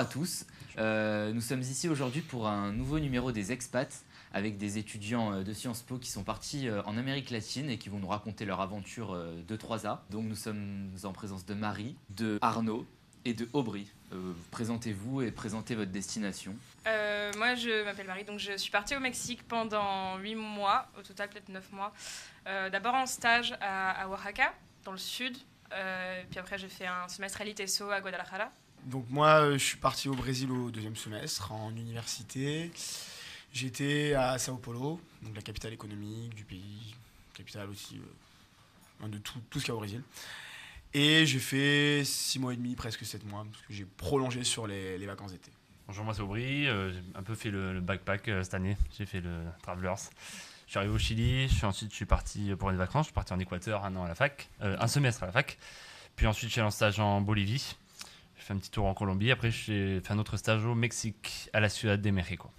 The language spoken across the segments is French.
à tous. Nous sommes ici aujourd'hui pour un nouveau numéro des Expats avec des étudiants de Sciences Po qui sont partis en Amérique latine et qui vont nous raconter leur aventure de 3A. Donc nous sommes en présence de Marie, de Arnaud et de Aubry. Présentez-vous et présentez votre destination. Moi, je m'appelle Marie, donc je suis partie au Mexique pendant 8 mois, au total peut-être 9 mois. D'abord en stage à Oaxaca, dans le sud, puis après j'ai fait un semestre à l'ITESO à Guadalajara. Donc moi, je suis parti au Brésil au deuxième semestre, en université. J'étais à Sao Paulo, donc la capitale économique du pays, capitale aussi de tout ce qu'il y a au Brésil. Et j'ai fait 6 mois et demi, presque 7 mois, parce que j'ai prolongé sur les vacances d'été. Bonjour, moi c'est Aubry, j'ai un peu fait le backpack cette année, j'ai fait le Travelers. Je suis arrivé au Chili, ensuite je suis parti pour les vacances, je suis parti en Équateur un an à la fac, un semestre à la fac. Puis ensuite je suis allé en stage en Bolivie, j'ai fait un petit tour en Colombie, après j'ai fait un autre stage au Mexique, à la Ciudad de México.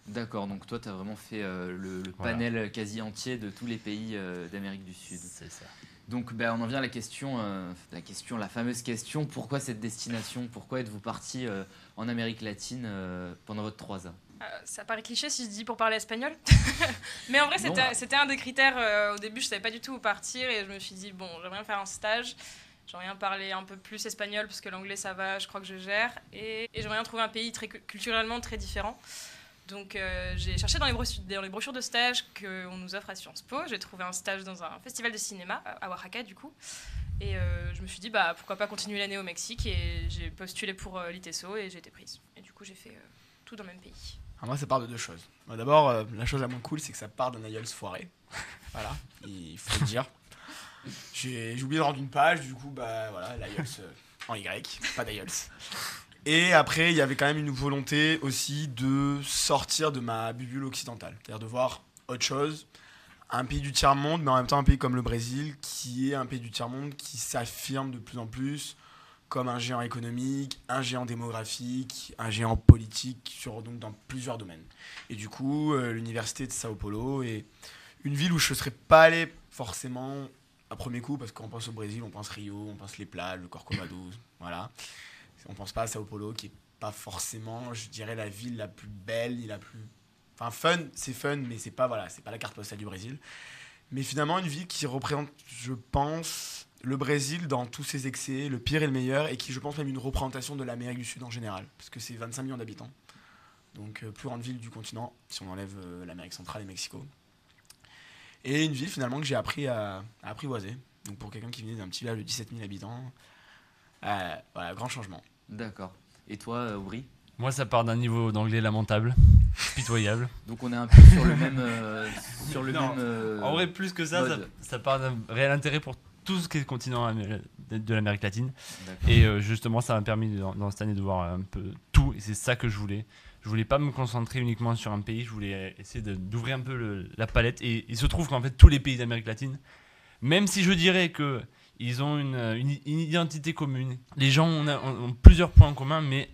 D'accord, donc toi tu as vraiment fait le panel quasi entier de tous les pays d'Amérique du Sud. C'est ça. Donc on en vient à la fameuse question, pourquoi cette destination? Pourquoi êtes-vous parti en Amérique latine pendant votre 3A? Ça paraît cliché si je dis pour parler espagnol, mais en vrai c'était un des critères. Au début je savais pas du tout où partir et je me suis dit bon, j'aimerais bien faire un stage, j'aimerais bien parler un peu plus espagnol parce que l'anglais ça va, je crois que je gère, et j'aimerais bien trouver un pays culturellement très différent. Donc j'ai cherché dans les brochures de stage qu'on nous offre à Sciences Po. J'ai trouvé un stage dans un festival de cinéma à Oaxaca du coup. Et je me suis dit pourquoi pas continuer l'année au Mexique, et j'ai postulé pour l'ITESO et j'ai été prise. Et du coup j'ai fait tout dans le même pays. Alors moi ça part de deux choses. D'abord, la chose la moins cool c'est que ça part d'un IELTS foiré. Voilà, il faut le dire. J'ai oublié de rendre une page, du coup voilà, l'IELTS en Y, pas d'IELTS. Et après, il y avait quand même une volonté aussi de sortir de ma bulle occidentale. C'est-à-dire de voir autre chose, un pays du tiers-monde, mais en même temps un pays comme le Brésil, qui est un pays du tiers-monde qui s'affirme de plus en plus comme un géant économique, un géant démographique, un géant politique, donc dans plusieurs domaines. Et du coup, l'université de Sao Paulo est une ville où je ne serais pas allé forcément à premier coup, parce qu'on pense au Brésil, on pense Rio, on pense les plages, le Corcovado, voilà. On pense pas à Sao Paulo, qui est pas forcément, je dirais, la ville la plus belle, ni la plus... Enfin, fun, c'est fun, mais c'est pas la carte postale du Brésil. Mais finalement, une ville qui représente, je pense, le Brésil dans tous ses excès, le pire et le meilleur, et qui, je pense, même une représentation de l'Amérique du Sud en général, parce que c'est 25 millions d'habitants. Donc, plus grande ville du continent, si on enlève l'Amérique centrale et Mexico. Et une ville, finalement, que j'ai appris à apprivoiser. Donc, pour quelqu'un qui venait d'un petit village de 17 000 habitants, voilà, grand changement. D'accord. Et toi, Aubry? Moi ça part d'un niveau d'anglais lamentable, pitoyable. Donc on est un peu sur le même... En vrai, plus que ça part d'un réel intérêt pour tout ce qui est le continent de l'Amérique latine. D'accord. Et justement, ça m'a permis dans cette année de voir un peu tout, et c'est ça que je voulais. Je voulais pas me concentrer uniquement sur un pays, je voulais essayer d'ouvrir un peu la palette. Et il se trouve qu'en fait, tous les pays d'Amérique latine, même si je dirais que ils ont une identité commune, les gens ont plusieurs points en commun, mais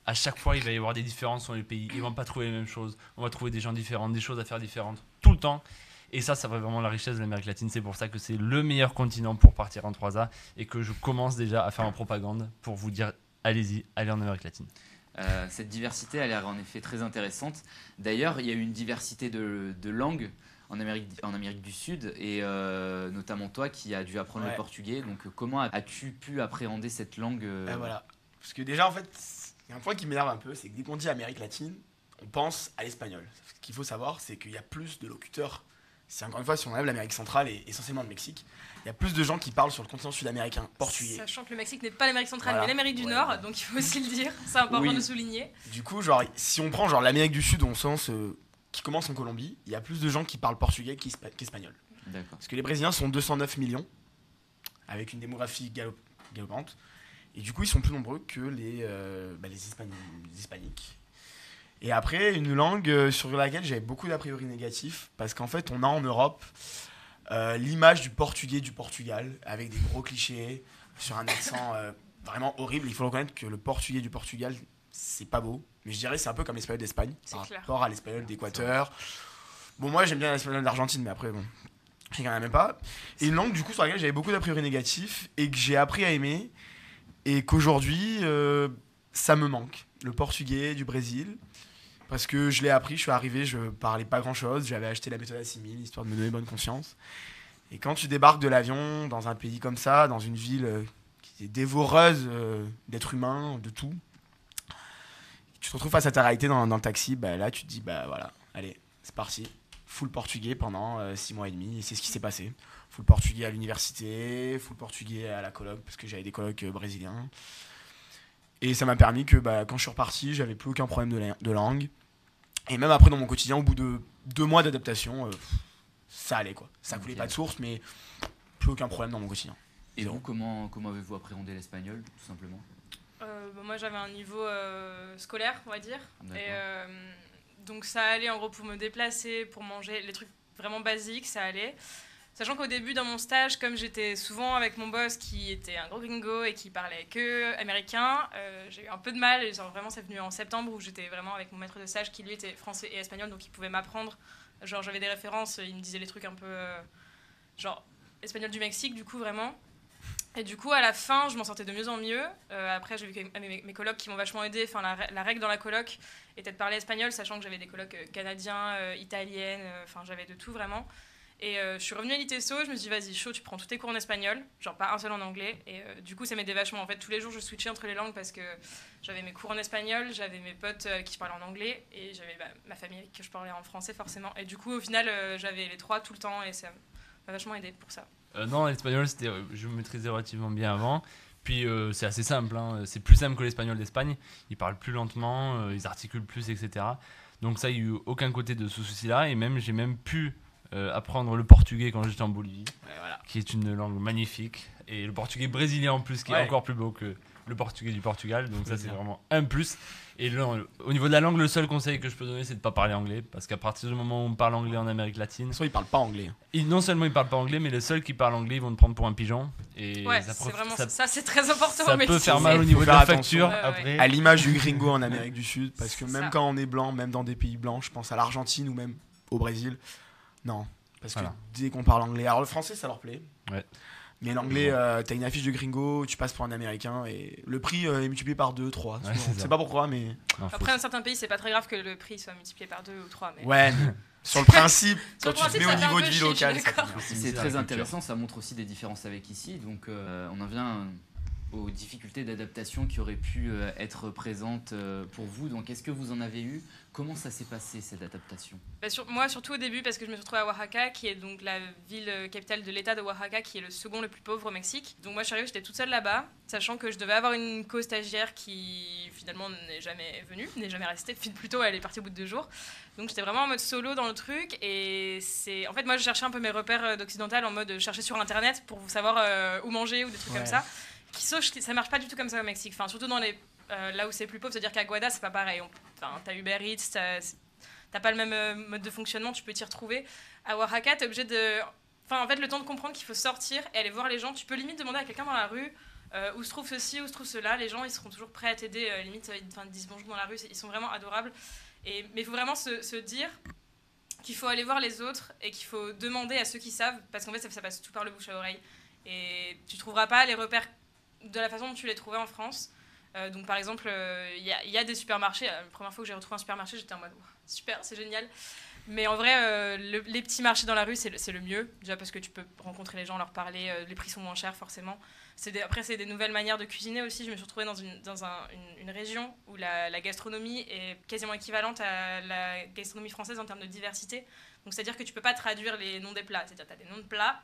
à chaque fois, il va y avoir des différences sur les pays. Ils vont pas trouver les mêmes choses. On va trouver des gens différents, des choses à faire différentes, tout le temps. Et ça va vraiment la richesse de l'Amérique latine. C'est pour ça que c'est le meilleur continent pour partir en 3A et que je commence déjà à faire en propagande pour vous dire, allez-y, allez en Amérique latine. Cette diversité a l'air en effet très intéressante. D'ailleurs, il y a eu une diversité de langues en Amérique du Sud, et notamment toi qui as dû apprendre le portugais. Donc comment as-tu pu appréhender cette langue Voilà. Parce que déjà, en fait, il y a un point qui m'énerve un peu, c'est que dès qu'on dit Amérique latine, on pense à l'espagnol. Ce qu'il faut savoir, c'est qu'il y a plus de locuteurs. C'est encore une fois, si on enlève l'Amérique centrale et essentiellement le Mexique, il y a plus de gens qui parlent sur le continent sud-américain portugais. Sachant que le Mexique n'est pas l'Amérique centrale, mais l'Amérique du Nord, donc il faut aussi le dire, c'est important de souligner. Du coup, si on prend l'Amérique du Sud au sens qui commence en Colombie, il y a plus de gens qui parlent portugais qu'espagnol. D'accord. Parce que les Brésiliens sont 209 millions, avec une démographie galopante, et du coup, ils sont plus nombreux que les hispaniques. Et après, une langue sur laquelle j'avais beaucoup d'a priori négatifs, parce qu'en fait, on a en Europe l'image du portugais du Portugal, avec des gros clichés, sur un accent vraiment horrible. Il faut reconnaître que le portugais du Portugal, c'est pas beau, mais je dirais que c'est un peu comme l'espagnol d'Espagne, par rapport à l'espagnol d'Équateur. Bon, moi, j'aime bien l'espagnol d'Argentine, mais après, bon, je ne même pas. Et une langue, du coup, sur laquelle j'avais beaucoup d'a priori négatifs, et que j'ai appris à aimer, et qu'aujourd'hui... ça me manque. le portugais du Brésil. Parce que je l'ai appris, je suis arrivé, je parlais pas grand-chose. J'avais acheté la méthode Assimil, histoire de me donner bonne conscience. Et quand tu débarques de l'avion dans un pays comme ça, dans une ville qui est dévoreuse d'êtres humains, de tout, tu te retrouves face à ta réalité dans le taxi, là tu te dis, voilà, allez, c'est parti. Full portugais pendant 6 mois et demi, et c'est ce qui s'est passé. Full portugais à l'université, full portugais à la coloc, parce que j'avais des colocs brésiliens. Et ça m'a permis que quand je suis reparti, j'avais plus aucun problème de langue. Et même après, dans mon quotidien, au bout de 2 mois d'adaptation, ça allait quoi. Ça coulait pas de source, mais plus aucun problème dans mon quotidien. Et vous, comment avez-vous appréhendé l'espagnol, tout simplement? Moi, j'avais un niveau scolaire, on va dire. Et donc, ça allait en gros pour me déplacer, pour manger, les trucs vraiment basiques, ça allait. Sachant qu'au début, dans mon stage, comme j'étais souvent avec mon boss qui était un gros gringo et qui parlait que américain, j'ai eu un peu de mal. Et genre, vraiment, c'est venu en septembre où j'étais vraiment avec mon maître de stage qui lui était français et espagnol, donc il pouvait m'apprendre. Genre, j'avais des références, il me disait les trucs un peu genre espagnol du Mexique, du coup, vraiment. Et du coup, à la fin, je m'en sortais de mieux en mieux. Après, j'ai vu que mes colocs qui m'ont vachement aidé. Enfin, la règle dans la coloc était de parler espagnol, sachant que j'avais des colocs canadiens, italiennes, enfin, j'avais de tout vraiment. Et je suis revenue à l'ITESO, je me suis dit, vas-y, chaud, tu prends tous tes cours en espagnol, genre pas un seul en anglais. Et du coup, ça m'aidait vachement. En fait, tous les jours, je switchais entre les langues parce que j'avais mes cours en espagnol, j'avais mes potes avec qui je parlais en anglais, et j'avais ma famille avec qui je parlais en français, forcément. Et du coup, au final, j'avais les 3 tout le temps, et ça m'a vachement aidé pour ça. Non, l'espagnol, je maîtrisais relativement bien avant. Puis c'est assez simple, hein. C'est plus simple que l'espagnol d'Espagne. Ils parlent plus lentement, ils articulent plus, etc. Donc ça, il n'y a eu aucun côté de ce souci-là. Et même, j'ai même pu apprendre le portugais quand j'étais en Bolivie, qui est une langue magnifique. Et le portugais brésilien en plus, qui est encore plus beau que le portugais du Portugal. Donc ça, c'est vraiment un plus. Et au niveau de la langue, le seul conseil que je peux donner, c'est de ne pas parler anglais. Parce qu'à partir du moment où on parle anglais en Amérique latine... De toute façon, ils parlent pas anglais. Non seulement ils parlent pas anglais, mais les seuls qui parlent anglais, ils vont te prendre pour un pigeon. Et c'est vraiment ça, c'est très important. Ça peut faire mal au niveau de la facture après. À l'image du gringo en Amérique du Sud. Parce que même quand on est blanc, même dans des pays blancs, je pense à l'Argentine ou même au Brésil, non. Parce que dès qu'on parle anglais... Alors le français, ça leur plaît. Ouais. Mais l'anglais, t'as une affiche de gringo, tu passes pour un américain et le prix est multiplié par 2, 3. Ouais, je sais pas pourquoi, mais. Après, dans certains pays, c'est pas très grave que le prix soit multiplié par 2 ou 3. Mais... Ouais, mais sur le principe, quand tu te mets au niveau de vie locale, c'est très intéressant, ça montre aussi des différences avec ici. Donc, on en vient aux difficultés d'adaptation qui auraient pu être présentes pour vous. Donc, est-ce que vous en avez eu? Comment ça s'est passé, cette adaptation? Moi, surtout au début, parce que je me suis retrouvée à Oaxaca, qui est donc la ville capitale de l'état de Oaxaca, qui est le second le plus pauvre au Mexique. Donc moi, je suis arrivée, j'étais toute seule là-bas, sachant que je devais avoir une co-stagiaire qui, finalement, n'est jamais venue, n'est jamais restée. Plutôt, elle est partie au bout de 2 jours. Donc j'étais vraiment en mode solo dans le truc. Et en fait, moi, je cherchais un peu mes repères d'occidental, en mode chercher sur Internet pour savoir où manger ou des trucs comme ça. Ça marche pas du tout comme ça au Mexique. Enfin, surtout dans les... là où c'est plus pauvre, c'est-à-dire qu'à Guada, c'est pas pareil. T'as Uber Eats, t'as pas le même mode de fonctionnement, tu peux t'y retrouver. À Oaxaca, t'es obligé de... Enfin, en fait, le temps de comprendre qu'il faut sortir et aller voir les gens. Tu peux limite demander à quelqu'un dans la rue où se trouve ceci, où se trouve cela. Les gens, ils seront toujours prêts à t'aider. Limite, ils disent bonjour dans la rue. Ils sont vraiment adorables. Mais il faut vraiment se dire qu'il faut aller voir les autres et qu'il faut demander à ceux qui savent, parce qu'en fait, ça passe tout par le bouche à oreille. Et tu trouveras pas les repères de la façon dont tu les trouvais en France. Donc par exemple, il y a des supermarchés. La première fois que j'ai retrouvé un supermarché, j'étais en mode super, c'est génial. Mais en vrai, les petits marchés dans la rue, c'est le mieux. Déjà parce que tu peux rencontrer les gens, leur parler. Les prix sont moins chers forcément. Après, c'est des nouvelles manières de cuisiner aussi. Je me suis retrouvée dans une région où la gastronomie est quasiment équivalente à la gastronomie française en termes de diversité. Donc c'est-à-dire que tu peux pas traduire les noms des plats. C'est-à-dire que tu as des noms de plats.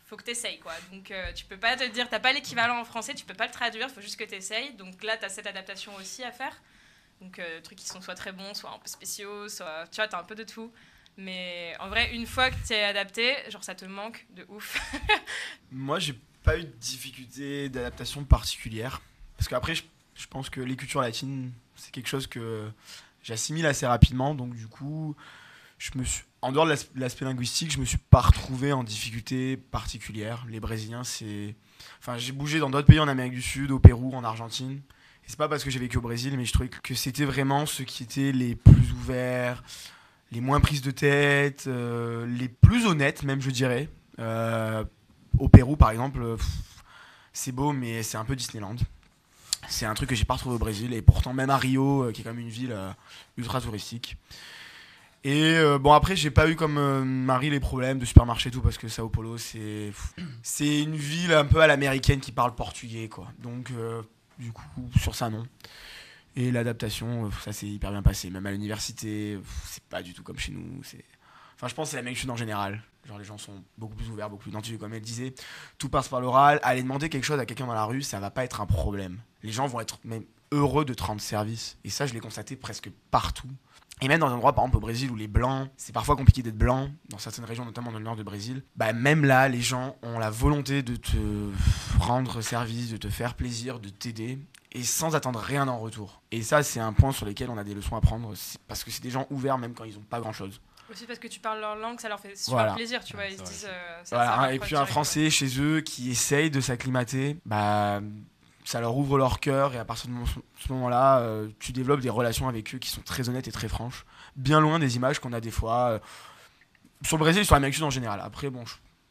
Faut que tu essayes, quoi. Donc tu peux pas te dire, t'as pas l'équivalent en français, tu peux pas le traduire, faut juste que tu essayes. Donc là, tu as cette adaptation aussi à faire. Donc trucs qui sont soit très bons, soit un peu spéciaux, soit tu vois, t'as un peu de tout. Mais en vrai, une fois que tu es adapté, genre ça te manque de ouf. Moi, j'ai pas eu de difficulté d'adaptation particulière. Parce qu'après, je pense que les cultures latines, c'est quelque chose que j'assimile assez rapidement. Donc du coup, en dehors de l'aspect linguistique, je me suis pas retrouvé en difficulté particulière. Les Brésiliens, j'ai bougé dans d'autres pays en Amérique du Sud, au Pérou, en Argentine. Et c'est pas parce que j'ai vécu au Brésil, mais je trouvais que c'était vraiment ceux qui étaient les plus ouverts, les moins prises de tête, les plus honnêtes même, je dirais. Au Pérou, par exemple, c'est beau, mais c'est un peu Disneyland. C'est un truc que j'ai pas retrouvé au Brésil, et pourtant même à Rio, qui est quand même une ville ultra touristique. Et bon, après, j'ai pas eu comme Marie les problèmes de supermarché et tout, parce que Sao Paulo, c'est une ville un peu à l'américaine qui parle portugais, quoi. Donc, du coup, sur ça, non. Et l'adaptation, ça s'est hyper bien passé. Même à l'université, c'est pas du tout comme chez nous. Enfin, je pense que c'est la même chose en général. Genre, les gens sont beaucoup plus ouverts, beaucoup plus identifiés, comme elle disait. Tout passe par l'oral. Aller demander quelque chose à quelqu'un dans la rue, ça va pas être un problème. Les gens vont être même heureux de te rendre service. Et ça, je l'ai constaté presque partout. Et même dans un endroit, par exemple au Brésil, où les blancs, c'est parfois compliqué d'être blanc, dans certaines régions, notamment dans le nord du Brésil, bah même là, les gens ont la volonté de te rendre service, de te faire plaisir, de t'aider, et sans attendre rien en retour. Et ça, c'est un point sur lequel on a des leçons à prendre, parce que c'est des gens ouverts même quand ils n'ont pas grand-chose. Aussi parce que tu parles leur langue, ça leur fait super plaisir, tu vois. Ils se disent, ça voilà, et puis un Français chez eux qui essaye de s'acclimater, bah ça leur ouvre leur cœur, et à partir de ce moment-là, tu développes des relations avec eux qui sont très honnêtes et très franches, bien loin des images qu'on a des fois sur le Brésil et sur l'Amérique du Sud en général. Après, bon,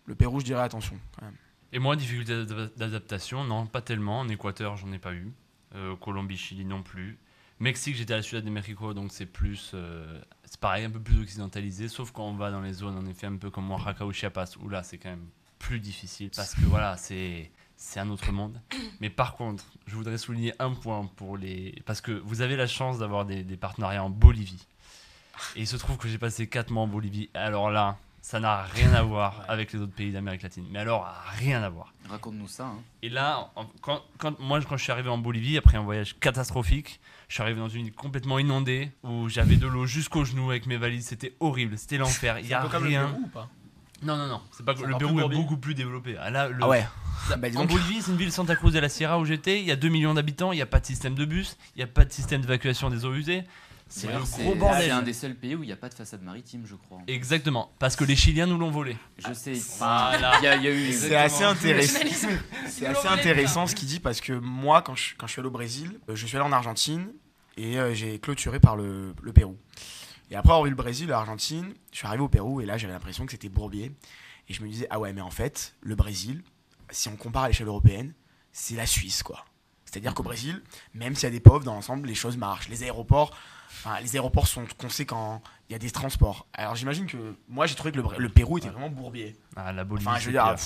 le Pérou, je dirais attention quand même. Et moi, difficulté d'adaptation, non, pas tellement. En Équateur, j'en ai pas eu. Colombie, Chili non plus. Mexique, j'étais à la Ciudad de México, donc c'est plus, c'est pareil, un peu plus occidentalisé, sauf quand on va dans les zones, en effet, un peu comme Oaxaca ou Chiapas, où là, c'est quand même plus difficile, parce que voilà, c'est un autre monde. Mais par contre, je voudrais souligner un point parce que vous avez la chance d'avoir des partenariats en Bolivie. Et il se trouve que j'ai passé 4 mois en Bolivie. Alors là, ça n'a rien à voir avec les autres pays d'Amérique latine. Mais alors, rien à voir. Raconte-nous ça. Hein. Et là, quand je suis arrivé en Bolivie, après un voyage catastrophique, je suis arrivé dans une île complètement inondée, où j'avais de l'eau jusqu'aux genoux avec mes valises. C'était horrible, c'était l'enfer. Il y a un peu comme rien. le Pérou ou pas? Non. C'est pas le Pérou est beaucoup plus développé. Ah, là, Ah ouais. En Bolivie, c'est une ville Santa Cruz de la Sierra où j'étais. Il y a 2 millions d'habitants. Il n'y a pas de système de bus. Il n'y a pas de système d'évacuation des eaux usées. C'est le gros bordel. C'est un des seuls pays où il n'y a pas de façade maritime, je crois. Exactement. Parce que les Chiliens nous l'ont volé. Je sais. Voilà. Il y a eu. C'est assez intéressant. C'est assez intéressant ce qu'il dit, parce que moi, quand je suis allé au Brésil, je suis allé en Argentine et j'ai clôturé par le Pérou. Et après avoir vu le Brésil, l'Argentine, je suis arrivé au Pérou et là j'avais l'impression que c'était bourbier. Et je me disais, ah ouais, mais en fait, le Brésil, si on compare à l'échelle européenne, c'est la Suisse, quoi. C'est-à-dire qu'au Brésil, même s'il y a des pauvres, dans l'ensemble, les choses marchent. Les aéroports sont conséquents, il y a des transports. Alors j'imagine que moi j'ai trouvé que le Pérou était vraiment bourbier. Ah, la Bolivie, enfin, je veux dire,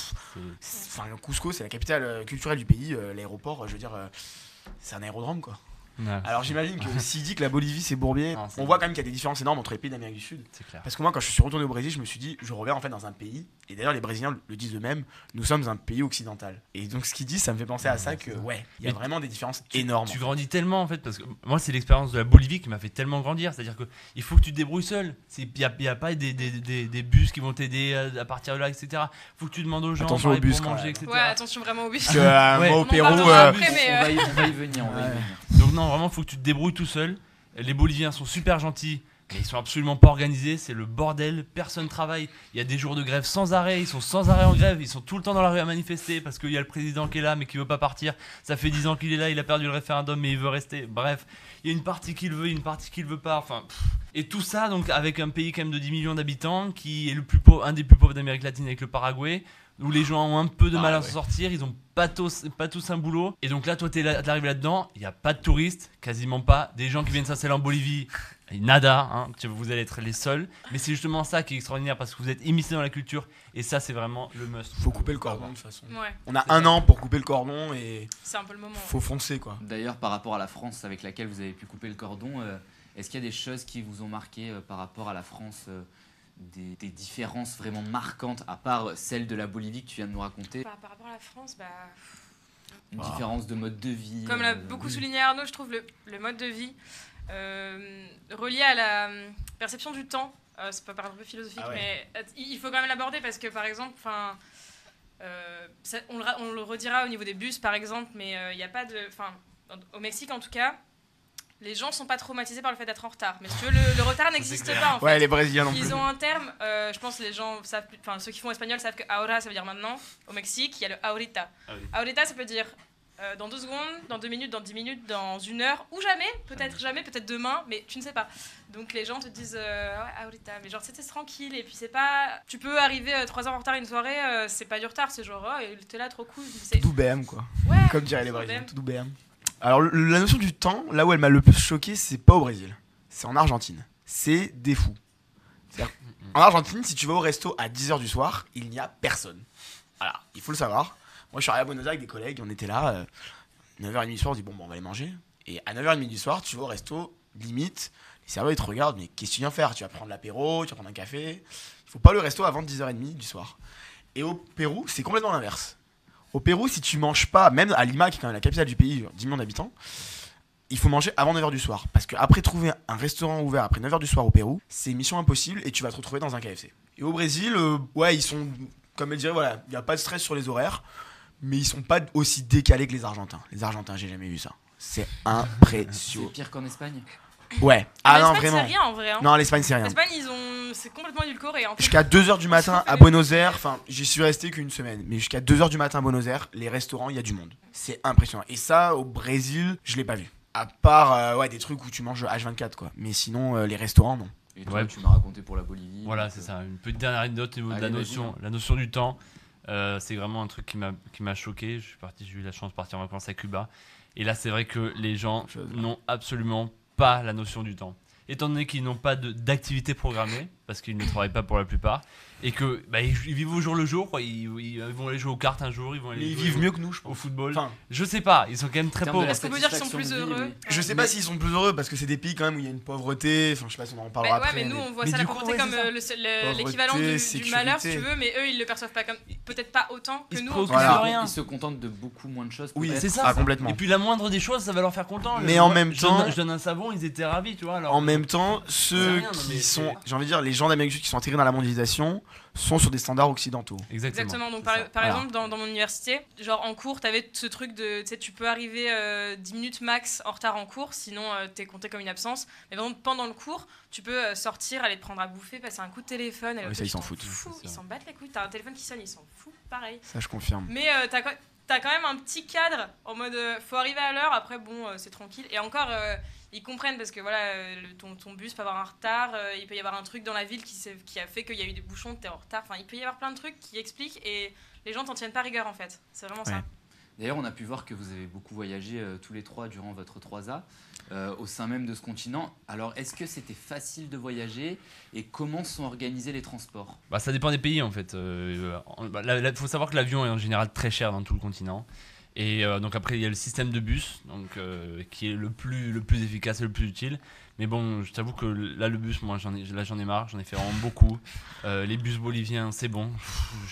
Cusco, c'est la capitale culturelle du pays. L'aéroport, je veux dire, c'est un aérodrome, quoi. Ouais. Alors j'imagine que s'il dit que la Bolivie c'est bourbier, on voit quand même qu'il y a des différences énormes entre les pays d'Amérique du Sud. C'est clair. Parce que moi quand je suis retourné au Brésil, je me suis dit, je reviens en fait dans un pays, et d'ailleurs les Brésiliens le disent eux-mêmes, nous sommes un pays occidental. Et donc ce qu'il dit, ça me fait penser à ça, que il y a vraiment des différences énormes. Tu grandis tellement en fait, parce que moi c'est l'expérience de la Bolivie qui m'a fait tellement grandir, c'est-à-dire qu'il faut que tu te débrouilles seul. Il n'y a pas des bus qui vont t'aider à partir de là, etc. Il faut que tu demandes aux gens attention aux bus, pour manger, etc. Ouais, attention vraiment aux bus. Moi au Pérou, On va y venir. Donc non, vraiment, il faut que tu te débrouilles tout seul. Les Boliviens sont super gentils, mais ils sont absolument pas organisés. C'est le bordel, personne travaille. Il y a des jours de grève sans arrêt, ils sont sans arrêt en grève. Ils sont tout le temps dans la rue à manifester parce qu'il y a le président qui est là mais qui veut pas partir. Ça fait 10 ans qu'il est là, il a perdu le référendum mais il veut rester. Bref, il y a une partie qu'il veut, une partie qu'il veut pas. Enfin, et tout ça donc avec un pays quand même de 10 millions d'habitants qui est un des plus pauvres d'Amérique latine avec le Paraguay, où les gens ont un peu de mal à s'en sortir, ils ont pas tous un boulot. Et donc là, toi, t'es arrivé là-dedans, il n'y a pas de touristes, quasiment pas. Des gens qui viennent s'installer en Bolivie, nada, hein, vous allez être les seuls. Mais c'est justement ça qui est extraordinaire, parce que vous êtes immiscés dans la culture, et ça, c'est vraiment le must. Faut couper le cordon de toute façon. Ouais. On a un an pour couper le cordon, et c'est un peu le moment. Faut foncer, quoi. D'ailleurs, par rapport à la France avec laquelle vous avez pu couper le cordon, est-ce qu'il y a des choses qui vous ont marqué par rapport à la France des différences vraiment marquantes, à part celle de la Bolivie que tu viens de nous raconter? Par rapport à la France, une différence de mode de vie. Comme l'a beaucoup souligné Arnaud, je trouve le mode de vie relié à la perception du temps. C'est pas paraître un peu philosophique, mais il faut quand même l'aborder parce que, par exemple, on le redira au niveau des bus, par exemple, mais il n'y a pas de... Au Mexique, en tout cas, les gens ne sont pas traumatisés par le fait d'être en retard. Mais si tu veux, le retard n'existe pas, en fait. Ouais, les Brésiliens non plus. Ils ont un terme, je pense que les gens savent, ceux qui font espagnol savent que ahora, ça veut dire maintenant. Au Mexique, il y a le ahorita. Ahorita, ça peut dire dans 2 secondes, dans 2 minutes, dans 10 minutes, dans 1 heure, ou jamais, peut-être demain, mais tu ne sais pas. Donc les gens te disent ahorita, mais genre c'était tranquille, et puis c'est pas... Tu peux arriver 3 heures en retard à une soirée, c'est pas du retard, c'est genre, il était là, trop cool. Tout BM, quoi. Ouais, comme diraient les Brésiliens, tout BM. Alors, la notion du temps, là où elle m'a le plus choqué, c'est pas au Brésil. C'est en Argentine. C'est des fous. C'est-à-dire, en Argentine, si tu vas au resto à 10h du soir, il n'y a personne. Voilà, il faut le savoir. Moi, je suis arrivé à Buenos Aires avec des collègues, on était là, 9h30 du soir, on dit bon, on va aller manger. Et à 9h30 du soir, tu vas au resto, limite, les serveurs ils te regardent, mais qu'est-ce que tu viens faire? Tu vas prendre l'apéro, tu vas prendre un café. Il faut pas aller au resto avant 10h30 du soir. Et au Pérou, c'est complètement l'inverse. Au Pérou, si tu manges pas, même à Lima, qui est quand même la capitale du pays, 10 millions d'habitants, il faut manger avant 9h du soir. Parce qu'après trouver un restaurant ouvert après 9h du soir au Pérou, c'est mission impossible et tu vas te retrouver dans un KFC. Et au Brésil, ouais, ils sont, comme elle dirait, voilà, il n'y a pas de stress sur les horaires, mais ils sont pas aussi décalés que les Argentins. Les Argentins, j'ai jamais vu ça. C'est impressionnant. C'est pire qu'en Espagne. Ouais. Ah non, l'Espagne, vraiment. c'est rien en vrai. Hein. Non, l'Espagne, c'est rien. L'Espagne, c'est complètement édulcoré. En fait. Jusqu'à 2h du matin à Buenos Aires, enfin, j'y suis resté qu'une semaine, mais jusqu'à 2h du matin à Buenos Aires, les restaurants, il y a du monde. C'est impressionnant. Et ça, au Brésil, je l'ai pas vu. À part ouais, des trucs où tu manges H24, quoi. Mais sinon, les restaurants, non. Et toi, tu m'as raconté pour la Bolivie. Voilà, c'est ça. Une petite dernière anecdote au niveau de la notion du temps. C'est vraiment un truc qui m'a choqué. J'ai eu la chance de partir en vacances à Cuba. Et là, c'est vrai que les gens n'ont absolument pas la notion du temps. Étant donné qu'ils n'ont pas d'activité programmée, parce qu'ils ne travaillent pas pour la plupart, et que ils vivent au jour le jour, quoi. Ils vont aller jouer aux cartes un jour, ils vont aller vivent mieux que nous, je pense. Au football. Enfin, je sais pas, ils sont quand même très pauvres. Est-ce qu'on peut dire qu'ils sont plus heureux? Je sais pas s'ils sont plus heureux parce que c'est des pays quand même où il y a une pauvreté. Enfin, je sais pas si on en parlera après. Ouais, mais nous on voit ça la pauvreté comme l'équivalent du malheur, si tu veux, mais eux ils le perçoivent pas comme, peut-être pas autant que nous. Ils se contentent de beaucoup moins de choses. Oui, c'est ça. Complètement. Et puis la moindre des choses, ça va leur faire content. Mais en même temps, je donne un savon, ils étaient ravis, tu vois. En même temps, ceux qui sont, j'ai envie de dire, les gens d'Amérique du Sud qui sont intégrés dans la mondialisation sont sur des standards occidentaux. Exactement. Donc par exemple dans mon université, genre en cours, t'avais ce truc de, tu sais, tu peux arriver 10 minutes max en retard en cours, sinon t'es compté comme une absence. Mais pendant le cours, tu peux sortir, aller te prendre à bouffer, passer un coup de téléphone. Oui, ça ils s'en foutent. Ils s'en battent les couilles. T'as un téléphone qui sonne, ils s'en foutent. Pareil. Ça je confirme. Mais t'as quand même un petit cadre en mode faut arriver à l'heure. Après bon, c'est tranquille. Et encore. Ils comprennent parce que voilà, ton bus peut avoir un retard, il peut y avoir un truc dans la ville qui a fait qu'il y a eu des bouchons, t'es en retard, enfin il peut y avoir plein de trucs qui expliquent et les gens t'en tiennent pas rigueur en fait, c'est vraiment ça. D'ailleurs on a pu voir que vous avez beaucoup voyagé tous les trois durant votre 3A au sein même de ce continent. Alors est-ce que c'était facile de voyager et comment sont organisés les transports? Ça dépend des pays en fait. Il faut savoir que l'avion est en général très cher dans tout le continent. Et donc après il y a le système de bus qui est le plus efficace et le plus utile. Mais bon, je t'avoue que là le bus, moi j'en ai marre, j'en ai fait vraiment beaucoup. Les bus boliviens, c'est bon,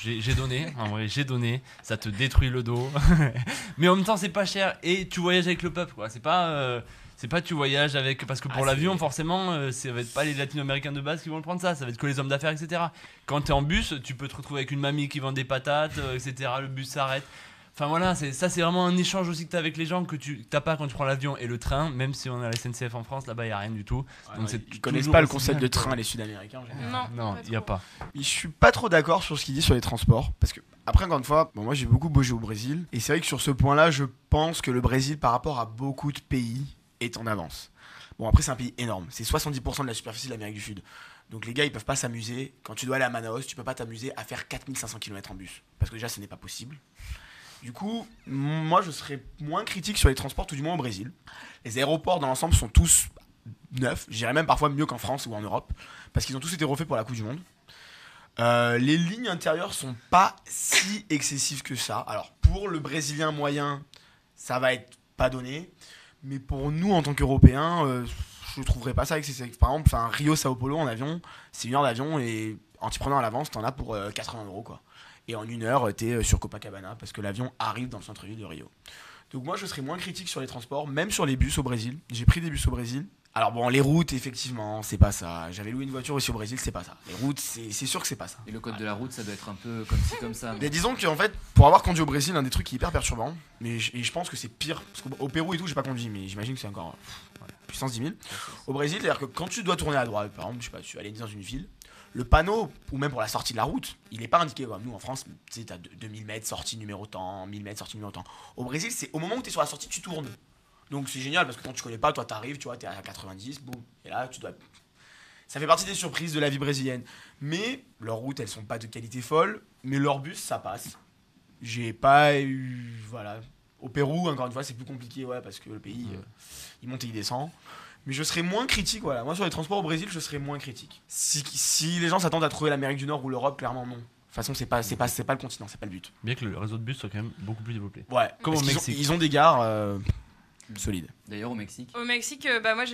j'ai donné, en vrai j'ai donné, ça te détruit le dos. Mais en même temps c'est pas cher et tu voyages avec le peuple, quoi. C'est pas tu voyages avec, parce que pour l'avion forcément ça va être pas les latino-américains de base qui vont le prendre, ça va être que les hommes d'affaires, etc. Quand t'es en bus, tu peux te retrouver avec une mamie qui vend des patates, etc. Le bus s'arrête. Enfin voilà, c'est vraiment un échange aussi que tu as avec les gens que tu n'as pas quand tu prends l'avion et le train, même si on a la SNCF en France, là-bas il n'y a rien du tout. Donc ils connaissent pas le concept de train, les Sud-Américains. Non, il n'y a pas. Je suis pas trop d'accord sur ce qu'il dit sur les transports, parce que après encore une fois, moi j'ai beaucoup bougé au Brésil, et c'est vrai que sur ce point-là, je pense que le Brésil par rapport à beaucoup de pays est en avance. Bon après c'est un pays énorme, c'est 70% de la superficie de l'Amérique du Sud. Donc les gars ils peuvent pas s'amuser, quand tu dois aller à Manaus, tu peux pas t'amuser à faire 4500 km en bus, parce que déjà ce n'est pas possible. Du coup, moi je serais moins critique sur les transports, tout du moins au Brésil. Les aéroports dans l'ensemble sont tous neufs, je dirais même parfois mieux qu'en France ou en Europe, parce qu'ils ont tous été refaits pour la Coupe du Monde. Les lignes intérieures sont pas si excessives que ça. Alors pour le Brésilien moyen, ça va être pas donné, mais pour nous en tant qu'Européens, je trouverais pas ça excessif. Par exemple, Rio-Sao Paulo en avion, c'est 1 heure d'avion et en t'y prenant à l'avance, t'en as pour 80 € quoi. Et en 1 heure, t'es sur Copacabana parce que l'avion arrive dans le centre-ville de Rio. Donc moi, je serais moins critique sur les transports, même sur les bus au Brésil. J'ai pris des bus au Brésil. Alors bon, les routes, effectivement, c'est pas ça. J'avais loué une voiture aussi au Brésil, c'est pas ça. Les routes, c'est sûr que c'est pas ça. Et le code de la route, ça doit être un peu comme ci, comme ça. Mais disons qu'en fait, pour avoir conduit au Brésil, un des trucs qui est hyper perturbant, et je pense que c'est pire, parce qu'au Pérou et tout, j'ai pas conduit, mais j'imagine que c'est encore puissance 10 000. Au Brésil, c'est-à-dire que quand tu dois tourner à droite, par exemple, je sais pas, tu vas aller dans une ville, le panneau, ou même pour la sortie de la route, il est pas indiqué comme nous en France, tu sais, t'as 2000 mètres, sortie numéro tant, 1000 mètres, sortie numéro tant. Au Brésil, c'est au moment où t'es sur la sortie, tu tournes. Donc c'est génial parce que quand tu connais pas, toi t'arrives, tu vois, t'es à 90, boum, et là tu dois. Ça fait partie des surprises de la vie brésilienne. Mais leurs routes, elles sont pas de qualité folle, mais leur bus, ça passe. J'ai pas eu. Voilà. Au Pérou, encore une fois, c'est plus compliqué, ouais, parce que le pays, il monte et il descend. Mais je serais moins critique, voilà. Moi, sur les transports au Brésil, je serais moins critique. Si les gens s'attendent à trouver l'Amérique du Nord ou l'Europe, clairement, non. De toute façon, c'est pas le continent, c'est pas le but. Bien que le réseau de bus soit quand même beaucoup plus développé. Ouais, comme au Mexique. Ils ont des gares solides. D'ailleurs, au Mexique. Au Mexique, moi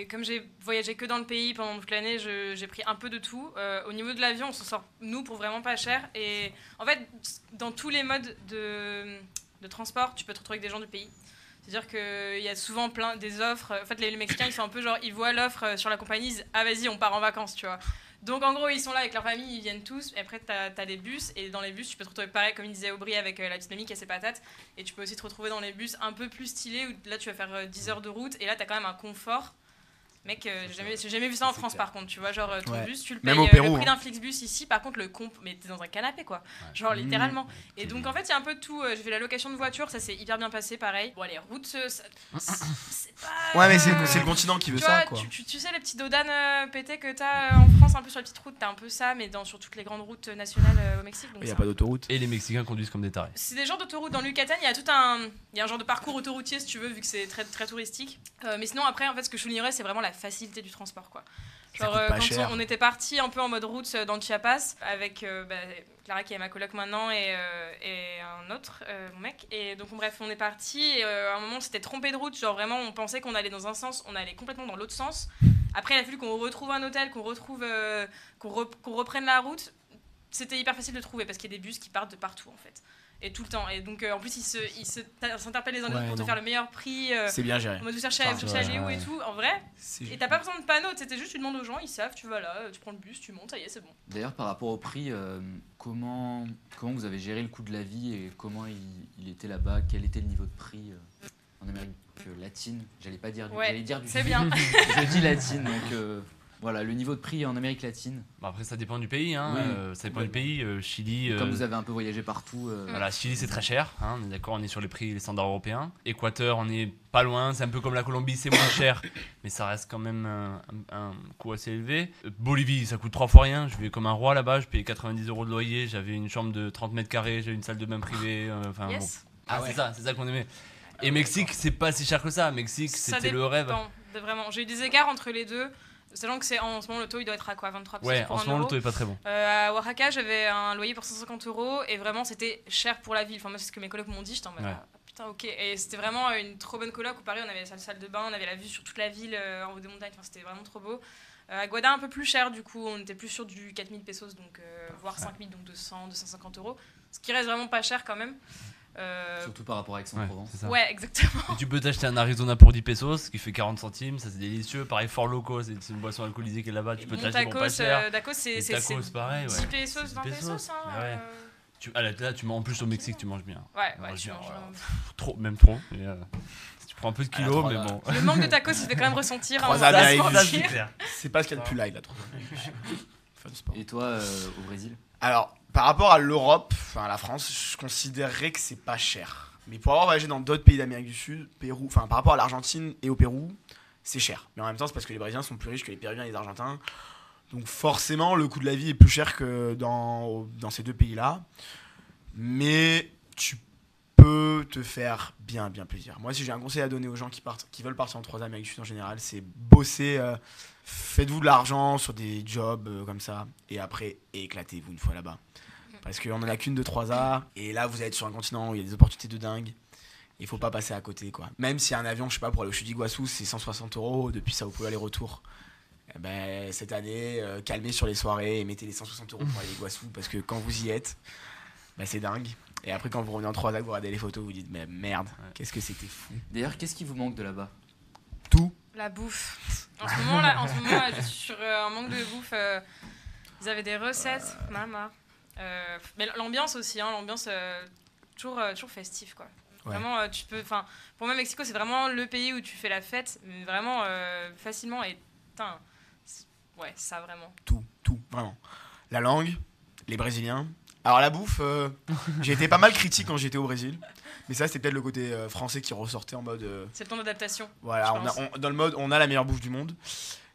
comme j'ai voyagé que dans le pays pendant toute l'année, j'ai pris un peu de tout. Au niveau de l'avion, on s'en sort, nous, pour vraiment pas cher. Et en fait, dans tous les modes de transport, tu peux te retrouver avec des gens du pays. C'est-à-dire qu'il y a souvent plein des offres. En fait, les Mexicains, ils sont un peu genre, ils voient l'offre sur la compagnie, ils disent ah vas-y, on part en vacances, tu vois. Donc en gros, ils sont là avec leur famille, ils viennent tous. Et après, t'as les bus. Et dans les bus, tu peux te retrouver pareil, comme il disait Aubry, avec la petite mamie qui a ses patates. Et tu peux aussi te retrouver dans les bus un peu plus stylés, où là, tu vas faire 10 heures de route. Et là, t'as quand même un confort. Mec, j'ai jamais vu ça en France, par contre. Tu vois, genre ton bus, tu le payes même au Pérou, le prix d'un Flixbus ici. Par contre, mais t'es dans un canapé, quoi. Genre littéralement. Et donc en fait, il y a un peu de tout. J'ai fait la location de voiture, ça s'est hyper bien passé, pareil. Bon, les routes, c'est pas. Ouais, mais c'est le continent qui veut ça, quoi. Tu sais, les petits dodanes pétés que t'as en France, un peu sur les petites routes, t'as un peu ça, mais sur toutes les grandes routes nationales au Mexique. Il n'y a pas d'autoroute. Et les Mexicains conduisent comme des tarés. C'est des genres d'autoroutes. Dans le Yucatan, il y a un genre de parcours autoroutier, si tu veux, vu que c'est très, très touristique. Mais sinon, après, en fait, ce que je soulignerais, c'est vraiment la facilité du transport, quoi. Genre, quand on était parti un peu en mode route dans le Chiapas, avec Clara qui est ma coloc maintenant et un autre, mon mec. Et donc, bref, on est parti. Et à un moment, on s'était trompé de route. Genre, vraiment, on pensait qu'on allait dans un sens, on allait complètement dans l'autre sens. Après, il a fallu qu'on retrouve un hôtel, qu'on reprenne la route. C'était hyper facile de trouver parce qu'il y a des bus qui partent de partout, en fait. Et tout le temps. Et donc, en plus, ils s'interpellent les uns les autres pour te faire le meilleur prix. C'est bien géré. On va tout chercher à où et tout. En vrai. Et t'as pas besoin de panneau. C'était juste, tu demandes aux gens, ils savent, tu vas là, tu prends le bus, tu montes, ça y est, c'est bon. D'ailleurs, par rapport au prix, comment vous avez géré le coût de la vie et comment il était là-bas? Quel était le niveau de prix en Amérique latine? J'allais dire du c'est bien. Je dis latine, donc voilà, le niveau de prix en Amérique latine. Bah après, ça dépend du pays. Hein. Ça dépend du pays. Chili. Comme vous avez un peu voyagé partout. Voilà, Chili, c'est très cher. Hein, on est d'accord, on est sur les prix, les standards européens. Équateur, on est pas loin. C'est un peu comme la Colombie, c'est moins cher. Mais ça reste quand même un coût assez élevé. Bolivie, ça coûte 3 fois rien. Je vais comme un roi là-bas. Je payais 90 € de loyer. J'avais une chambre de 30 mètres carrés. J'avais une salle de bain privée. Yes. Bon. C'est ça qu'on aimait. Et Mexique, c'est pas si cher que ça. Mexique, c'était le rêve. Vraiment. J'ai eu des écarts entre les deux. Sachant que en ce moment le taux il doit être à quoi, 23 Ouais, en ce moment le taux est pas très bon. À Oaxaca j'avais un loyer pour 150 € et vraiment c'était cher pour la ville. Enfin moi c'est ce que mes colocs m'ont dit, j'étais en mode putain ok. Et c'était vraiment une trop bonne coloc où pareil on avait la salle de bain, on avait la vue sur toute la ville en haut des montagnes, enfin c'était vraiment trop beau. À Guada un peu plus cher du coup, on était plus sur du 4000 pesos donc voire 5000 donc 250 €. Ce qui reste vraiment pas cher quand même. Surtout par rapport à Aix-en-Provence. Ouais, exactement. Et tu peux t'acheter un Arizona pour 10 pesos, ce qui fait 40 centimes, ça c'est délicieux. Pareil, Four Loko, c'est une boisson alcoolisée qui est là-bas, tu peux t'acheter pour pas cher. Tacos, c'est pareil, 10 pesos, 20 pesos. Hein, là, tu manges en plus au Mexique, tu manges bien. Ouais, tu manges trop, même trop. Et, tu prends un peu de kilos, mais bon. Le manque de tacos, il se fait quand même ressentir. C'est pas ce qu'il y a de plus light là. Et toi, au Brésil? Alors, par rapport à l'Europe, enfin à la France, je considérerais que c'est pas cher. Mais pour avoir voyagé dans d'autres pays d'Amérique du Sud, Pérou, enfin par rapport à l'Argentine et au Pérou, c'est cher. Mais en même temps, c'est parce que les Brésiliens sont plus riches que les Péruviens et les Argentins. Donc forcément, le coût de la vie est plus cher que dans ces deux pays-là. Mais tu peux te faire bien plaisir. Moi, si j'ai un conseil à donner aux gens qui veulent partir en 3 Amérique du Sud en général, c'est bosser. Faites-vous de l'argent sur des jobs comme ça. Et après, éclatez-vous une fois là-bas. Parce qu'on en a qu'une de 3A. Et là, vous êtes sur un continent où il y a des opportunités de dingue. Il faut pas passer à côté, quoi. Même si un avion, je sais pas, pour aller au Chute d'Iguassou, c'est 160 € depuis Sao Paulo aller-retour. Ben, cette année, calmez sur les soirées et mettez les 160 € pour aller à Iguassou. Parce que quand vous y êtes, ben, c'est dingue. Et après, quand vous revenez en 3A, vous regardez les photos, vous dites, mais merde, qu'est-ce que c'était fou. D'ailleurs, qu'est-ce qui vous manque de là-bas? Tout. La bouffe. En ce moment, là, je suis sur un manque de bouffe. Ils avaient des recettes, maman. Mais l'ambiance aussi, hein, l'ambiance toujours festive, quoi. Ouais. Vraiment, tu peux. Enfin, pour moi, Mexico, c'est vraiment le pays où tu fais la fête, mais vraiment facilement. Et putain, ouais, ça vraiment. Tout, vraiment. La langue, les Brésiliens. Alors la bouffe, j'ai été pas mal critique quand j'étais au Brésil. Mais ça, c'était peut-être le côté français qui ressortait en mode. C'est le temps d'adaptation. Voilà, dans le mode, on a la meilleure bouffe du monde.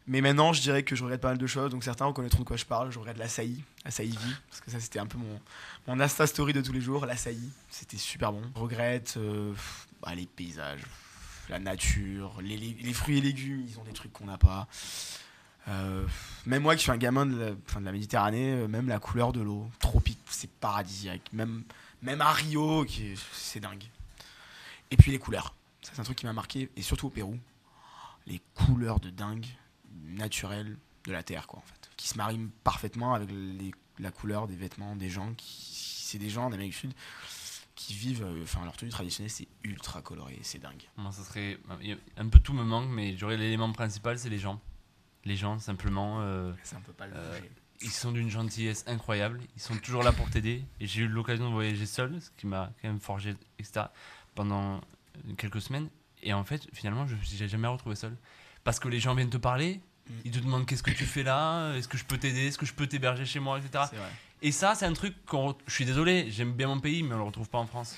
Mais maintenant, je dirais que je regrette pas mal de choses. Donc certains reconnaîtront de quoi je parle. Je regrette l'Açaï vie, parce que ça c'était un peu mon Insta story de tous les jours. L'Açaï, c'était super bon. Je regrette les paysages, la nature, les fruits et légumes, ils ont des trucs qu'on n'a pas. Même moi qui suis un gamin de la Méditerranée, même la couleur de l'eau, tropique, c'est paradisiaque. Même à Rio, c'est dingue. Et puis les couleurs, ça c'est un truc qui m'a marqué, et surtout au Pérou, les couleurs de dingue naturelles de la terre, quoi, en fait, qui se marient parfaitement avec la couleur des vêtements des gens. C'est des gens d'Amérique du Sud qui vivent, leur tenue traditionnelle, c'est ultra coloré, c'est dingue. Moi, ça serait un peu tout me manque, mais j'aurais l'élément principal, c'est les gens. Les gens, simplement, c'est un peu pas le ils sont d'une gentillesse incroyable, ils sont toujours là pour t'aider. Et j'ai eu l'occasion de voyager seul, ce qui m'a quand même forgé, etc., pendant quelques semaines. Et en fait, finalement, je n'ai jamais retrouvé seul. Parce que les gens viennent te parler, ils te demandent qu'est-ce que tu fais là, est-ce que je peux t'aider, est-ce que je peux t'héberger chez moi, etc. C'est vrai. Et ça, c'est un truc je suis désolé, j'aime bien mon pays, mais on ne le retrouve pas en France.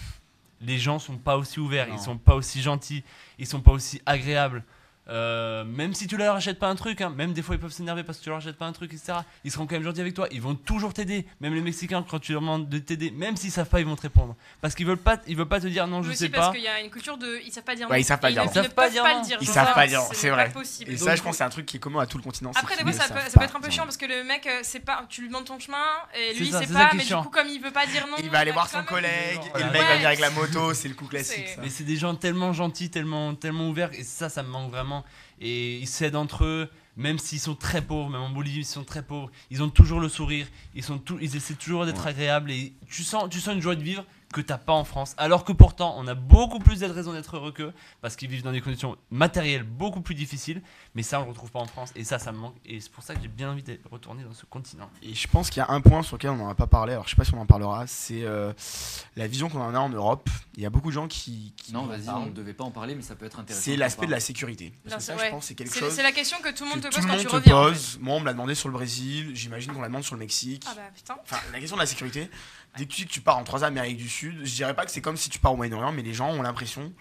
Les gens sont pas aussi ouverts, ils sont pas aussi gentils, ils sont pas aussi agréables. Même si tu leur achètes pas un truc, hein, même des fois ils peuvent s'énerver parce que tu leur achètes pas un truc, etc. Ils seront quand même gentils avec toi, ils vont toujours t'aider. Même les Mexicains, quand tu leur demandes de t'aider, même s'ils savent pas, ils vont te répondre. Parce qu'ils veulent pas te dire non, je sais pas. Parce qu'il y a une culture de. Ils savent pas dire non. Ouais, ils savent pas dire non. Ils ne peuvent pas le dire. Ils savent pas dire, c'est vrai. Possible. Et ça, je pense, c'est un truc qui est commun à tout le continent. Après, des fois, ça peut être un peu chiant parce que le mec, c'est pas, tu lui demandes ton chemin et lui, c'est pas, mais du coup, comme il veut pas dire non. Il va aller voir son collègue et le mec va venir avec la moto, c'est le coup classique. Mais c'est des gens tellement gentils, tellement ouverts, et ça me manque vraiment. Et ils s'aident entre eux, même s'ils sont très pauvres, même en Bolivie ils sont très pauvres, ils ont toujours le sourire, ils essaient toujours d'être agréables, et tu sens une joie de vivre que t'as pas en France, alors que pourtant on a beaucoup plus de raisons d'être heureux qu'eux, parce qu'ils vivent dans des conditions matérielles beaucoup plus difficiles, mais ça on le retrouve pas en France, et ça me manque, et c'est pour ça que j'ai bien envie de retourner dans ce continent. Et je pense qu'il y a un point sur lequel on n'en a pas parlé, alors je sais pas si on en parlera, c'est la vision qu'on en a en Europe. Il y a beaucoup de gens qui non, vas-y, on ne devait pas en parler, mais ça peut être intéressant. C'est l'aspect de la sécurité. Parce que ça, je pense, c'est quelque chose. C'est la question que tout le monde te pose tout le quand monde tu te reviens. pose. Moi, on me l'a demandé sur le Brésil, j'imagine qu'on la demande sur le Mexique. Ah bah putain. Enfin, la question de la sécurité, dès que tu pars en 3 Amérique du Sud, je dirais pas que c'est comme si tu pars au Moyen-Orient, mais les gens ont l'impression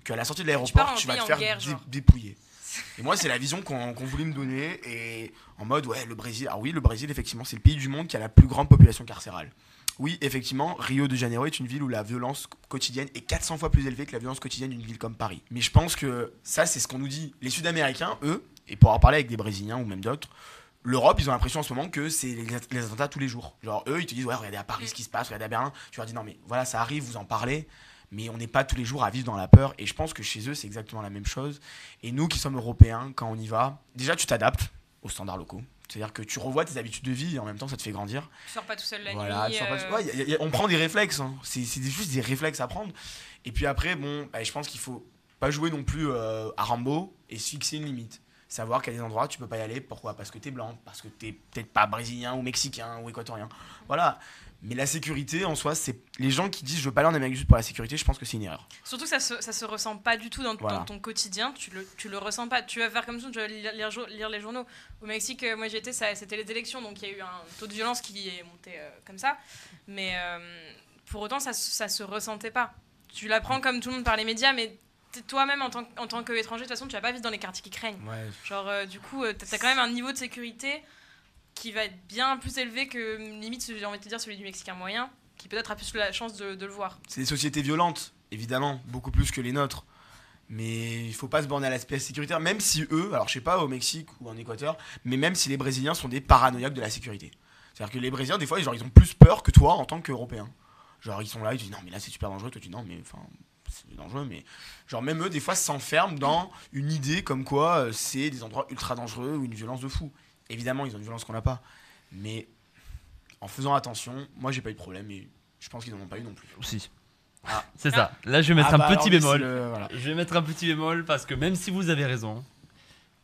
qu'à la sortie de l'aéroport, tu vas te faire dépouiller. Et moi, c'est la vision qu'on voulait me donner, et en mode, ouais, le Brésil. Alors oui, le Brésil, effectivement, c'est le pays du monde qui a la plus grande population carcérale. Oui, effectivement, Rio de Janeiro est une ville où la violence quotidienne est 400 fois plus élevée que la violence quotidienne d'une ville comme Paris. Mais je pense que ça, c'est ce qu'on nous dit. Les Sud-Américains, eux, et pour avoir parlé avec des Brésiliens ou même d'autres, l'Europe, ils ont l'impression en ce moment que c'est les attentats tous les jours. Genre, eux, ils te disent, ouais, regardez à Paris ce qui se passe, regardez à Berlin. Tu leur dis, non, mais voilà, ça arrive, vous en parlez, mais on n'est pas tous les jours à vivre dans la peur. Et je pense que chez eux, c'est exactement la même chose. Et nous qui sommes Européens, quand on y va, déjà, tu t'adaptes aux standards locaux. C'est-à-dire que tu revois tes habitudes de vie et en même temps ça te fait grandir. Tu sors pas tout seul la nuit. On prend des réflexes, hein. C'est juste des réflexes à prendre. Et puis après, je pense qu'il faut pas jouer non plus à Rambo et se fixer une limite. Savoir qu'il y a des endroits tu peux pas y aller. Pourquoi ? Parce que t'es blanc, parce que t'es peut-être pas brésilien ou mexicain ou équatorien. Voilà. Mais la sécurité en soi, c'est les gens qui disent je veux pas aller en Amérique du Sud pour la sécurité, je pense que c'est une erreur. Surtout que ça se ressent pas du tout dans ton quotidien, tu le ressens pas. Tu vas faire comme ça, tu vas lire les journaux. Au Mexique, moi j'étais, c'était les élections, donc il y a eu un taux de violence qui est monté comme ça. Mais pour autant, ça se ressentait pas. Tu l'apprends comme tout le monde par les médias, mais toi-même en tant qu'étranger, de toute façon, tu vas pas vivre dans les quartiers qui craignent. Ouais. Genre, du coup, t'as quand même un niveau de sécurité qui va être bien plus élevé que limite, j'ai envie de te dire, celui du Mexicain moyen, qui peut-être a plus la chance de le voir. C'est des sociétés violentes, évidemment, beaucoup plus que les nôtres. Mais il faut pas se borner à l'aspect sécuritaire, même si eux, alors je sais pas au Mexique ou en Équateur, mais même si les Brésiliens sont des paranoïaques de la sécurité. C'est-à-dire que les Brésiliens, des fois, genre, ils ont plus peur que toi en tant qu'Européen. Genre, ils sont là, ils te disent non, mais là c'est super dangereux. Toi, tu dis non, mais enfin, c'est dangereux, mais genre, même eux, des fois, s'enferment dans une idée comme quoi c'est des endroits ultra dangereux ou une violence de fou. Évidemment, ils ont une violence qu'on n'a pas. Mais en faisant attention, moi, j'ai pas eu de problème et je pense qu'ils n'en ont pas eu non plus. Si. Ah. C'est ça. Là, je vais mettre un petit bémol. Voilà. Je vais mettre un petit bémol parce que même si vous avez raison,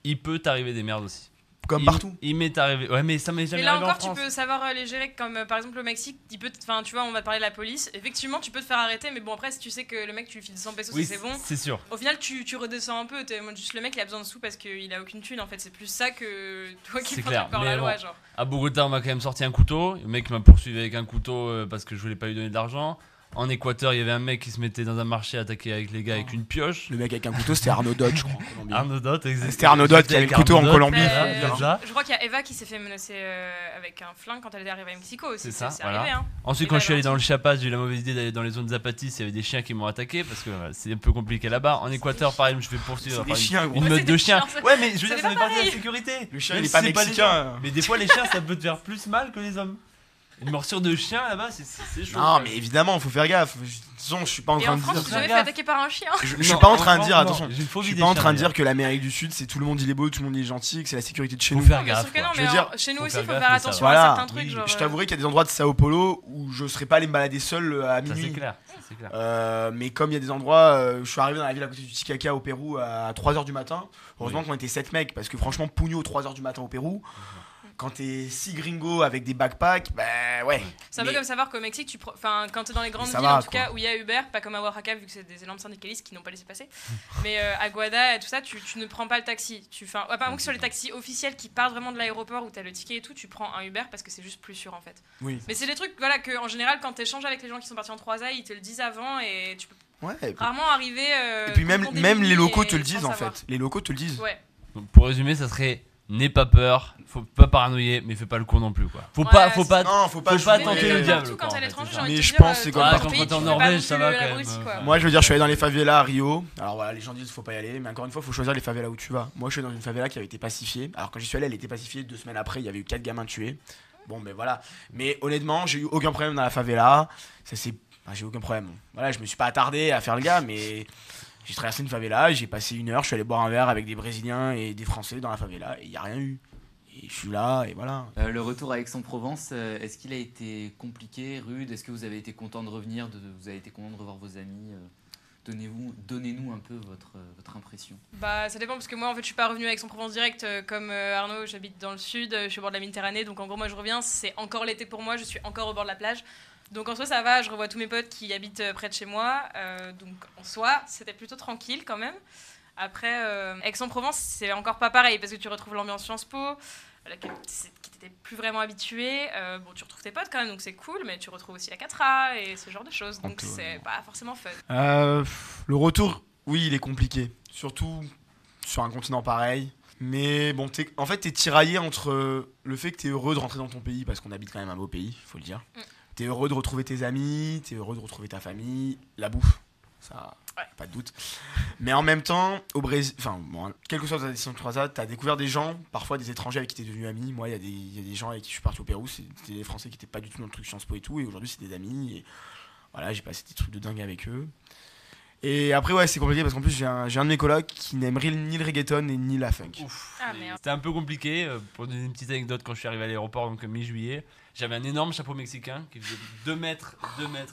il peut t'arriver des merdes aussi. Comme partout. Il m'est arrivé. Ouais, mais ça m'est jamais arrivé en France. Mais là encore, tu peux savoir les gérer, comme par exemple au Mexique, tu vois, on va te parler de la police. Effectivement, tu peux te faire arrêter, mais bon, après, si tu sais que le mec, tu lui files 100 pesos, c'est bon. C'est sûr. Au final, tu redescends un peu. Juste le mec, il a besoin de sous parce qu'il a aucune thune. En fait, c'est plus ça que toi qui prends par la loi. Genre. À Bogota, on m'a quand même sorti un couteau. Le mec m'a poursuivi avec un couteau parce que je voulais pas lui donner de l'argent. En Équateur, il y avait un mec qui se mettait dans un marché à attaquer avec les gars avec une pioche. Le mec avec un couteau, c'était Arnaud Dodd, je crois, en Colombie. Arnaud Dodd, C'était Arnaud Dodd qui avait le couteau en Colombie. Je crois qu'il y a Eva qui s'est fait menacer avec un flingue quand elle est arrivée à Mexico aussi. C'est ça, c'est voilà. arrivé, hein. Ensuite, quand je suis allé dans le Chiapas, j'ai eu la mauvaise idée d'aller dans les zones Zapatis. Il y avait des chiens qui m'ont attaqué parce que c'est un peu compliqué là-bas. En Équateur, pareil, je me suis fait poursuivre C'est par des chiens, gros. une meute de chiens. Ouais, mais je veux dire, c'est ça pas fait partie de la pareil. sécurité. Le chien, Même il est si pas c'est des mexicain. gens. Mais des fois, les chiens, ça peut te faire plus mal que les hommes. Une morsure de chien là-bas, c'est chaud. Non, mais évidemment, faut faire gaffe. Attention, je suis pas en Et train en de France, dire. tu t'es jamais fait attaquer par un chien. Je suis pas en train de dire, attention. J'ai une Je phobie suis des pas en chiens, train de d'ailleurs. dire que l'Amérique du Sud, c'est tout le monde il est beau, tout le monde il est gentil, que c'est la sécurité de chez Faut nous. faire Bien gaffe. sûr que non, Je mais veux dire, chez nous faut aussi, faire il faut gaffe, faire mais ça attention va. à Voilà. certains trucs. Oui, Genre, Je t'avouerai qu'il y a des endroits de Sao Paulo où je serais pas allé me balader seul à Ça, minuit. c'est clair. C'est clair. Mais comme il y a des endroits, je suis arrivé dans la ville à côté du Titicaca au Pérou à 3h du matin. Heureusement Oui. qu'on était 7 mecs parce que franchement, Pugno 3h du matin au Pérou, quand t'es 6 gringos avec des backpacks, bah ouais. c'est un peu Mais- comme savoir qu'au Mexique, enfin, quand t'es dans les grandes ça villes, va, en tout quoi. cas, où il y a Uber, pas comme à Oaxaca, vu que c'est des énormes syndicalistes qui n'ont pas laissé passer. Mais à Guada et tout ça, tu ne prends pas le taxi. À part que sur les taxis officiels qui partent vraiment de l'aéroport où t'as le ticket et tout, tu prends un Uber parce que c'est juste plus sûr en fait. Oui. Mais c'est des trucs, voilà, que en général, quand t'échanges avec les gens qui sont partis en 3A, ils te le disent avant et tu peux Ouais. rarement arriver. Et puis dans même, ton même débit les locaux et te le sans disent en savoir. fait. Les locaux te le disent. Ouais. Donc, pour résumer, ça serait n'aie pas peur, faut pas paranoïer, mais fais pas le con non plus quoi. Faut Ouais, pas, Non, faut pas. faut pas Mais tenter comme le partout, diable, quand quoi, t'es à en fait, l'étranger, c'est j'ai ça. envie de Mais te je dire, pense que c'est dans comme un partout. pays, Quand tu t'es en fais pas Norvège, non ça plus va la quand même. brute, quoi. Moi, je veux dire, je suis allé dans les favelas à Rio. Alors voilà, les gens disent faut pas y aller, mais encore une fois, faut choisir les favelas où tu vas. Moi, je suis dans une favela qui avait été pacifiée. Alors quand j'y suis allé, elle était pacifiée. 2 semaines après, il y avait eu 4 gamins tués. Bon, mais voilà. Mais honnêtement, j'ai eu aucun problème dans la favela. Ça c'est, j'ai eu aucun problème. Voilà, je me suis pas attardé à faire le gars, mais j'ai traversé une favela, j'ai passé 1 heure, je suis allé boire un verre avec des Brésiliens et des Français dans la favela et il y a rien eu. Et je suis là et voilà. Le retour à Aix-en-Provence, est-ce qu'il a été compliqué, rude? Est-ce que vous avez été content de revenir, vous avez été content de revoir vos amis? Donnez-nous un peu votre impression. Bah ça dépend parce que moi en fait je suis pas revenue à Aix-en-Provence direct comme Arnaud, j'habite dans le sud, je suis au bord de la Méditerranée, donc en gros moi je reviens, c'est encore l'été pour moi, je suis encore au bord de la plage. Donc en soi ça va, je revois tous mes potes qui habitent près de chez moi, donc en soi c'était plutôt tranquille quand même. Après Aix-en-Provence c'est encore pas pareil parce que tu retrouves l'ambiance Sciences Po, à laquelle qui t'étais plus vraiment habitué. Bon tu retrouves tes potes quand même donc c'est cool, mais tu retrouves aussi la 4A et ce genre de choses, donc c'est pas forcément fun. Le retour, oui, il est compliqué. Surtout sur un continent pareil. Mais bon, en fait, t'es tiraillé entre le fait que t'es heureux de rentrer dans ton pays, parce qu'on habite quand même un beau pays, faut le dire. T'es heureux de retrouver tes amis, t'es heureux de retrouver ta famille, la bouffe, ça, Ouais. pas de doute. Mais en même temps, au Brésil, enfin, bon, quelle que soit ta décision de 3A, t'as découvert des gens, parfois des étrangers avec qui t'es devenu ami. Moi, il y a des gens avec qui je suis parti au Pérou, c'était des Français qui étaient pas du tout dans le truc Sciences Po et tout, et aujourd'hui, c'est des amis, et voilà, j'ai passé des trucs de dingue avec eux. Et après, ouais, c'est compliqué parce qu'en plus, j'ai un de mes colocs qui n'aime ni le reggaeton ni la funk. Ouf. Ah, merde. C'était un peu compliqué. Pour donner une petite anecdote, quand je suis arrivé à l'aéroport, donc mi-juillet, j'avais un énorme chapeau mexicain qui faisait 2 mètres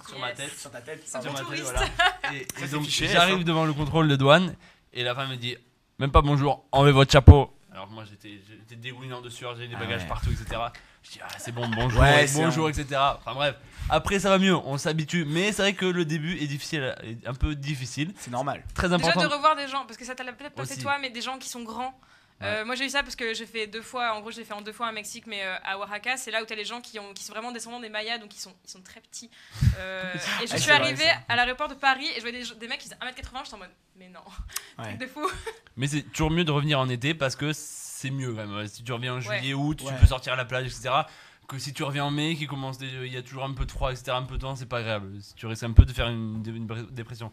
sur ma Yes. tête. Sur ta tête, C'est Sur bon ma tête, touriste. voilà. Et c'est donc cliché, j'arrive ça. devant le contrôle de douane et la femme me dit même pas bonjour, enlevez votre chapeau. Alors moi j'étais dégoulinant de sueur, j'ai des bagages ouais. partout, etc. Je dis c'est bon, bonjour, Ouais, bonjour, etc. Enfin bref, après ça va mieux, on s'habitue, mais c'est vrai que le début est difficile, est un peu difficile, c'est normal. très Déjà important. de revoir des gens, parce que ça t'a peut-être pas fait Aussi. toi, mais des gens qui sont grands. Moi j'ai eu ça parce que j'ai fait 2 fois, en gros j'ai fait en 2 fois à Mexique, mais à Oaxaca, c'est là où t'as les gens qui sont vraiment descendants des Mayas, donc ils sont très petits. Et je Ah, suis c'est vrai, arrivée ça. à l'aéroport de Paris et je voyais des mecs qui faisaient 1m80, j'étais en mode, mais non, Ouais. truc de fou. Mais c'est toujours mieux de revenir en été parce que c'est mieux quand même. Si tu reviens en juillet, août, tu Ouais. peux sortir à la plage, etc. Que si tu reviens en mai, il y a toujours un peu de froid, etc. Un peu de temps, c'est pas agréable. Si tu risques un peu de faire une dépression.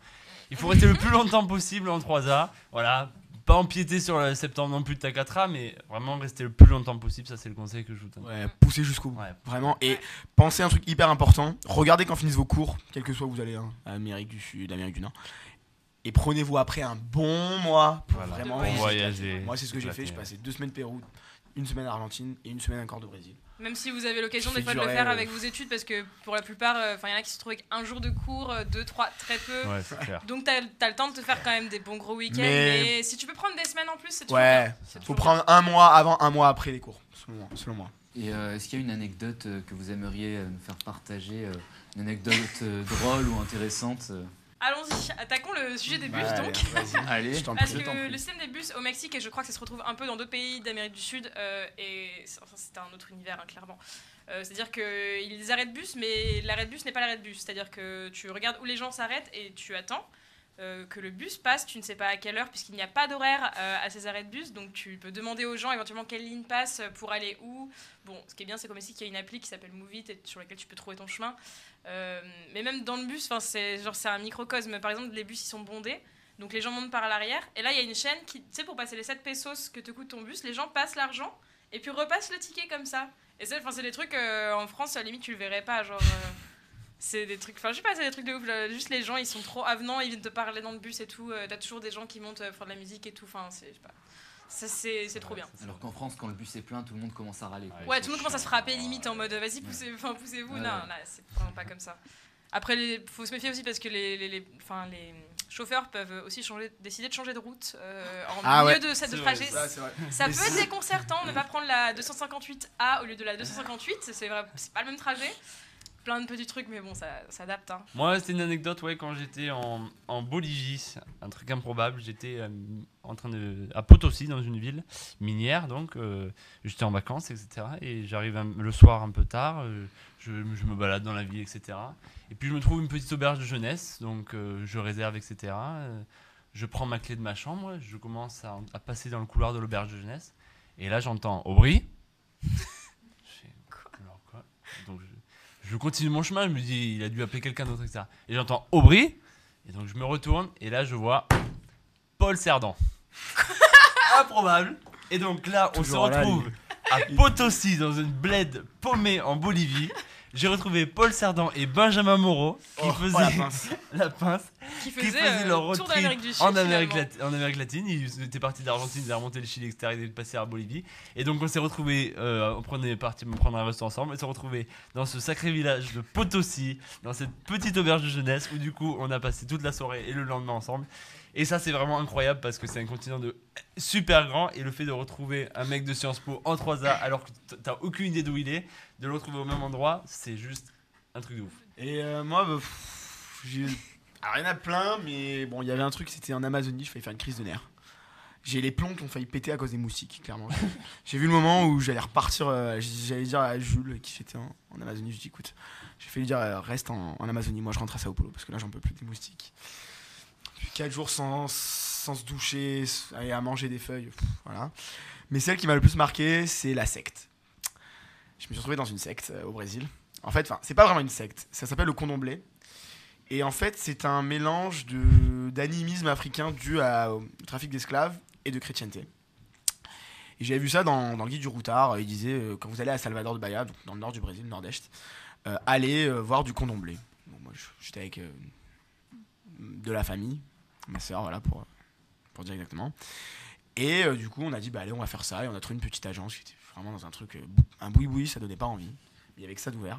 Il faut rester le plus longtemps possible en 3A. Voilà. Pas empiéter sur le septembre non plus de ta 4A, mais vraiment rester le plus longtemps possible. Ça, c'est le conseil que je vous donne. Ouais, poussez jusqu'au bout. Ouais. Vraiment. Et pensez à un truc hyper important. Regardez quand finissent vos cours, quel que soit où vous allez, hein, à Amérique du Sud, Amérique du Nord. Et prenez-vous après un bon mois pour Voilà. vraiment Pour voyager. Moi, c'est ce que j'ai fait. J'ai passé 2 semaines Pérou, 1 semaine Argentine et 1 semaine encore de Brésil. Même si vous avez l'occasion des Fait fois de le durer, faire avec vos études, parce que pour la plupart, il y en a qui se trouvent avec 1 jour de cours, 2, 3, très peu. Ouais, c'est clair. Donc t'as le temps de te faire quand même des bons gros week-ends, Mais- mais si tu peux prendre des semaines en plus, c'est toujours Ouais, bien. C'est faut toujours prendre 1 mois avant, 1 mois après les cours, selon moi. Et est-ce qu'il y a une anecdote que vous aimeriez nous faire partager, une anecdote drôle ou intéressante bien. Allons-y, attaquons le sujet des bus Bah, donc. Vas-y. Allez. Je t'en Parce prie. que le système des bus au Mexique, et je crois que ça se retrouve un peu dans d'autres pays d'Amérique du Sud, et enfin, c'était un autre univers, hein, clairement. C'est-à-dire qu'il y a des arrêts de bus, mais l'arrêt de bus n'est pas l'arrêt de bus. C'est-à-dire que tu regardes où les gens s'arrêtent et tu attends que le bus passe. Tu ne sais pas à quelle heure, puisqu'il n'y a pas d'horaire à ces arrêts de bus. Donc tu peux demander aux gens éventuellement quelle ligne passe pour aller où. Bon, ce qui est bien, c'est comme ici qu'il y a une appli qui s'appelle Move It, sur laquelle tu peux trouver ton chemin. Mais même dans le bus, c'est un microcosme. Par exemple, les bus, ils sont bondés. Donc les gens montent par l'arrière. Et là, il y a une chaîne qui, tu sais, pour passer les 7 pesos que te coûte ton bus, les gens passent l'argent et puis repassent le ticket comme ça. Et c'est des trucs, en France, à la limite, tu le verrais pas. Genre, c'est des trucs, enfin, je sais pas, c'est des trucs de ouf. Là. Juste les gens, ils sont trop avenants, ils viennent te parler dans le bus et tout. T'as toujours des gens qui montent faire de la musique et tout. Enfin, je sais pas. C'est trop bien. Alors qu'en France, quand le bus est plein, tout le monde commence à râler. Ouais, tout le monde commence à se frapper limite en mode vas-y, poussez-vous. Non, là, c'est vraiment pas comme ça. Après, faut se méfier aussi parce que les chauffeurs peuvent aussi décider de changer de route en milieu de cette trajet. Ça peut être déconcertant de ne pas prendre la 258A au lieu de la 258. C'est pas le même trajet. Plein de petits trucs, mais bon, ça s'adapte. Hein. Moi, c'était une anecdote, quand j'étais en Bolivie, un truc improbable. J'étais à Potosí, dans une ville minière, donc j'étais en vacances, etc. Et j'arrive le soir un peu tard, je me balade dans la ville, etc. Et puis je me trouve une petite auberge de jeunesse, donc je réserve, etc. Je prends ma clé de ma chambre, je commence à passer dans le couloir de l'auberge de jeunesse, et là j'entends Aubry. Quoi ? Donc je continue mon chemin, je me dis il a dû appeler quelqu'un d'autre, etc. Et j'entends Aubry, et donc je me retourne, et là je vois Paul Cerdan. Improbable. Et donc là on se retrouve à Potosí, dans une bled paumée en Bolivie. J'ai retrouvé Paul Cerdan et Benjamin Moreau qui faisaient la pince. Qui faisaient leur road tour trip d'Amérique du Sud, en Amérique latine. Ils étaient partis d'Argentine, ils avaient remonté le Chili, etc. Ils étaient passés à Bolivie. Et donc on s'est retrouvés, on prenait parti prendre un resto ensemble. On s'est retrouvés dans ce sacré village de Potosí, dans cette petite auberge de jeunesse où du coup on a passé toute la soirée et le lendemain ensemble. Et ça c'est vraiment incroyable parce que c'est un continent super grand, et le fait de retrouver un mec de Sciences Po en 3A alors que t'as aucune idée d'où il est, de le retrouver au même endroit, c'est juste un truc de ouf. Et moi, alors il y en a plein, mais bon, il y avait un truc, c'était en Amazonie, je failli faire une crise de nerfs. J'ai les plombs qui ont failli péter à cause des moustiques, clairement. J'ai vu le moment où j'allais repartir, j'allais dire à Jules qui était en Amazonie, je dis écoute, j'ai fait lui dire reste en Amazonie, moi je rentre à Sao Paulo parce que là j'en peux plus des moustiques. 4 jours sans se doucher, aller à manger des feuilles, voilà. Mais celle qui m'a le plus marqué, c'est la secte. Je me suis retrouvé dans une secte au Brésil. En fait, c'est pas vraiment une secte, ça s'appelle le Candomblé. Et en fait, c'est un mélange d'animisme africain dû au trafic d'esclaves et de chrétienté. Et j'avais vu ça dans le guide du routard. Il disait quand vous allez à Salvador de Bahia, donc dans le nord du Brésil, nord-est, allez voir du Candomblé. Bon, moi, j'étais avec de la famille, ma soeur, voilà, pour dire exactement. Et du coup, on a dit, allez, on va faire ça. Et on a trouvé une petite agence qui était vraiment dans un truc, un boui-boui, ça donnait pas envie. Il y avait que ça d'ouvert.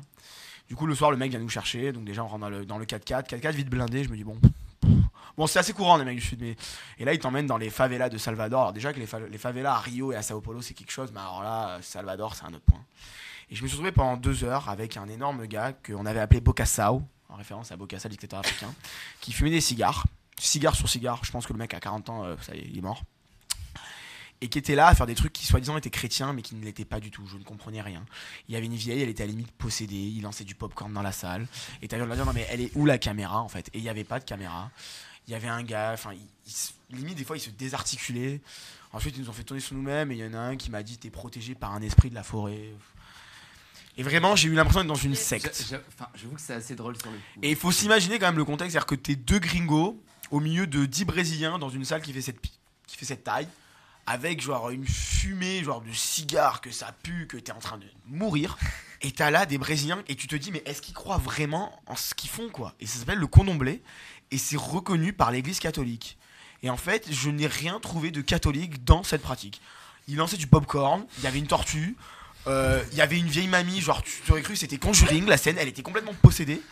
Du coup, le soir, le mec vient nous chercher. Donc déjà, on rentre dans le 4x4. 4x4 vite blindé. Je me dis, bon, c'est assez courant, les mecs du Sud. Mais... Et là, ils t'emmènent dans les favelas de Salvador. Alors déjà que les favelas à Rio et à Sao Paulo, c'est quelque chose. Mais alors là, Salvador, c'est un autre point. Et je me suis retrouvé pendant 2 heures avec un énorme gars qu'on avait appelé Bokassa, en référence à Bokassa, le dictateur africain, qui fumait des cigares. Cigare sur cigare. Je pense que le mec a 40 ans, ça y est, il est mort. Et qui était là à faire des trucs qui soi-disant étaient chrétiens mais qui ne l'étaient pas du tout, je ne comprenais rien. Il y avait une vieille, elle était à la limite possédée, il lançait du popcorn dans la salle, et t'as envie de leur dire non mais elle est où la caméra en fait? Et il n'y avait pas de caméra, il y avait un gars, enfin limite des fois il se désarticulait, ensuite ils nous ont fait tourner sur nous-mêmes, et il y en a un qui m'a dit t'es protégé par un esprit de la forêt. Et vraiment j'ai eu l'impression d'être dans une secte. J'avoue que c'est assez drôle sur le coup. Et il faut s'imaginer quand même le contexte, c'est-à-dire que t'es 2 gringos au milieu de 10 Brésiliens dans une salle qui fait cette taille, avec genre une fumée genre de cigare, que ça pue, que t'es en train de mourir, et t'as là des Brésiliens et tu te dis mais est-ce qu'ils croient vraiment en ce qu'ils font quoi? Et ça s'appelle le Candomblé et c'est reconnu par l'église catholique. Et en fait je n'ai rien trouvé de catholique dans cette pratique. Ils lançaient du popcorn, il y avait une tortue, il y avait une vieille mamie, genre tu aurais cru que c'était Conjuring, la scène, elle était complètement possédée.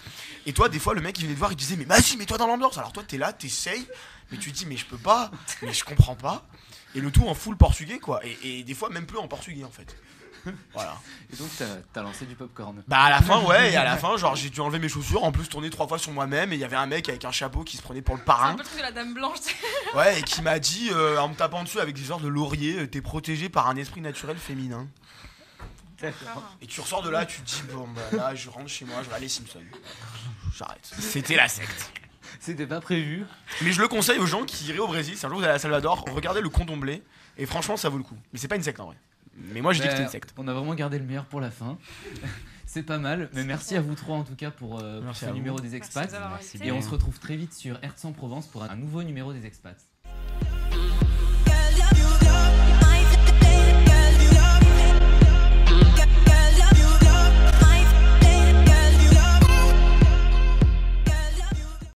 Et toi des fois le mec il venait te voir, il disait mais vas-y mets-toi dans l'ambiance. Alors toi t'es là, t'essayes, mais tu te dis mais je peux pas, mais je comprends pas. Et le tout en full portugais quoi, et des fois même plus en portugais en fait. Voilà. Et donc t'as lancé du popcorn. Bah à la fin ouais, et à la fin genre j'ai dû enlever mes chaussures, en plus tourner 3 fois sur moi-même, et il y avait un mec avec un chapeau qui se prenait pour le C'est un parrain. peu le truc de la dame blanche. Ouais, et qui m'a dit en me tapant dessus avec des genres de laurier, t'es protégé par un esprit naturel féminin. Et tu ressors de là, tu te dis, bon, bah là, je rentre chez moi, je vais aller Simpson. J'arrête. C'était la secte. C'était pas prévu. Mais je le conseille aux gens qui iraient au Brésil. Si un jour vous allez à Salvador, regardez le Candomblé. Et franchement, ça vaut le coup. Mais c'est pas une secte en vrai. Mais moi, je dis que c'est une secte. On a vraiment gardé le meilleur pour la fin. C'est pas mal. Mais merci à vous trois en tout cas pour ce numéro des expats. Merci Et on se retrouve très vite sur Hertz en Provence pour un nouveau numéro des expats.